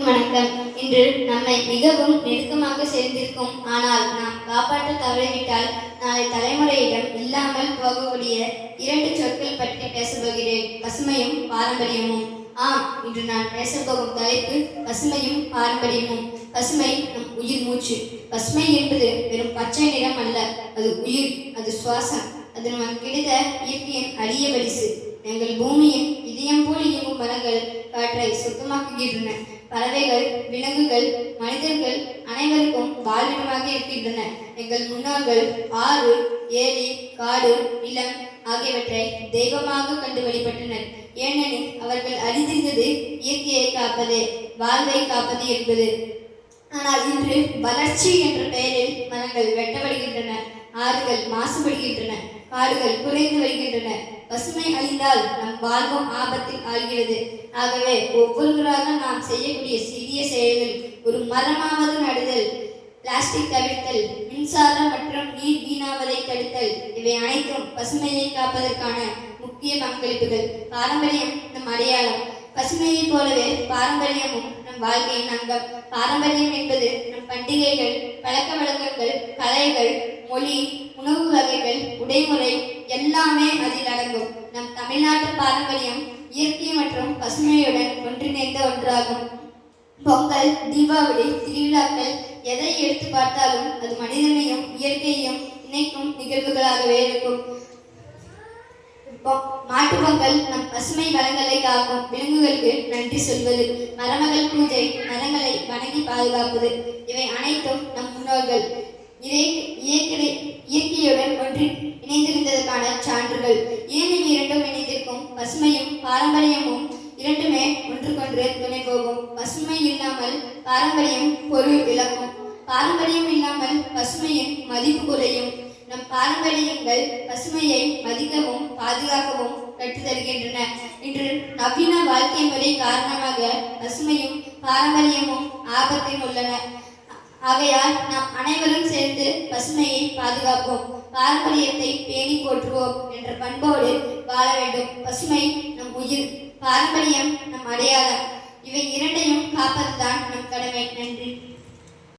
வணக்கம். இன்று நம்மை மிகவும் நெருக்கமாக சேர்ந்திருக்கும், ஆனால் நாம் காப்பாற்ற தவறிவிட்டால் நாளை தலைமுறையிடம் இல்லாமல் போகக்கூடிய இரண்டு சொற்கள் பற்றி பேசப்போகிறேன். பசுமையும் பாரம்பரியமும். ஆம், இன்று நான் பேசப்போகும் தலைப்பு பசுமையும் பாரம்பரியமும். பசுமை நம் உயிர் மூச்சு. பசுமை என்பது வெறும் பச்சை நிறம் அல்ல, அது உயிர், அது சுவாசம், அது நமக்கு கிடைத்த இயற்கையின் அரிய பரிசு. எங்கள் பூமியின் இதயம் போல் இயங்கும் மரங்கள் காற்றை சுத்தமாக்குகின்றன. பறவைகள், விலங்குகள், மனிதர்கள் அனைவருக்கும் வாழ்விடமாக இருக்கின்றன. எங்கள் முன்னோர்கள் ஆறு, ஏரி, காடு, நிலம் ஆகியவற்றை தெய்வமாக கண்டு வழிபட்டனர். ஏனெனில் அவர்கள் அறிந்திருந்தது இயற்கையை காப்பது, வாழ்வை காப்பது என்பது. ஆனால் இன்று வளர்ச்சி என்ற பெயரில் மரங்கள் வெட்டப்படுகின்றன, ஆறுகள் மாசுபடுகின்றன, காடுகள் குறைந்து வருகின்றன. பசுமை அழிந்தால் நம் வாழ்வும் ஆபத்தில் ஆகிறது. ஆகவே ஒவ்வொருவராக நாம் செய்யக்கூடிய சிறிய செயல்கள், ஒரு மரமாவது நடுதல், பிளாஸ்டிக் தவிர்த்தல், மின்சாரம் மற்றும் நீர் வீணாவதை தடுத்தல், இவை அனைத்தும் பசுமையை காப்பதற்கான முக்கிய பங்களிப்புகள். பாரம்பரியம் நம் அடையாளம். பசுமையை போலவே பாரம்பரியமும் நம் வாழ்க்கையின் அங்கம். பாரம்பரியம் என்பது நம் பண்டிகைகள், பழக்க வழக்கங்கள், கலைகள், மொழி, உணவு வகைகள், உடைமுறை எல்லாமே அதில் அடங்கும். நம் தமிழ்நாட்டு பாரம்பரியம் இயற்கை மற்றும் பசுமையுடன் ஒன்றிணைந்த ஒன்றாகும். பொங்கல், தீபாவளி, திருவிழாக்கள் எதை எடுத்து பார்த்தாலும் அது மனிதனையும் இயற்கையையும் இணைக்கும் நிகழ்வுகளாகவே இருக்கும். மாட்டு பொங்கல் நம் பசுமை வளங்களை காக்கும். விலங்குகளுக்கு நன்றி சொல்வது, மரமகள் பூஜை, மரங்களை வணங்கி பாதுகாப்பது, இவை அனைத்தும் நம் முன்னோர்கள் இயற்கையுடன் ஒன்றி இணைந்திருந்ததற்கான சான்றுகள். ஏன் இவை இரண்டும் இணைந்திருக்கும்? பசுமையும் பாரம்பரியமும் இரண்டுமே ஒன்றுக்கொன்று துணை போகும். பசுமை இல்லாமல் பாரம்பரியம் பொருள் இழக்கும். பாரம்பரியம் இல்லாமல் பசுமையின் மதிப்பு குறையும். நம் பாரம்பரியங்கள் பசுமையை மதிக்கவும் பாதுகாக்கவும் கற்றுத்தருகின்றன. இன்று நவீன வாழ்க்கை முறை காரணமாக பசுமையும் பாரம்பரியமும் ஆபத்தில் உள்ளன. ஆகையால் நாம் அனைவரும் சேர்ந்து பசுமையை பாதுகாப்போம், பாரம்பரியத்தை பேணி போற்றுவோம் என்ற பண்போடு வாழ வேண்டும். பசுமை நம் உயிர், பாரம்பரியம் நம் அடையாளம். இவை இரண்டையும் காப்பதுதான் நம் கடமை. நன்றி.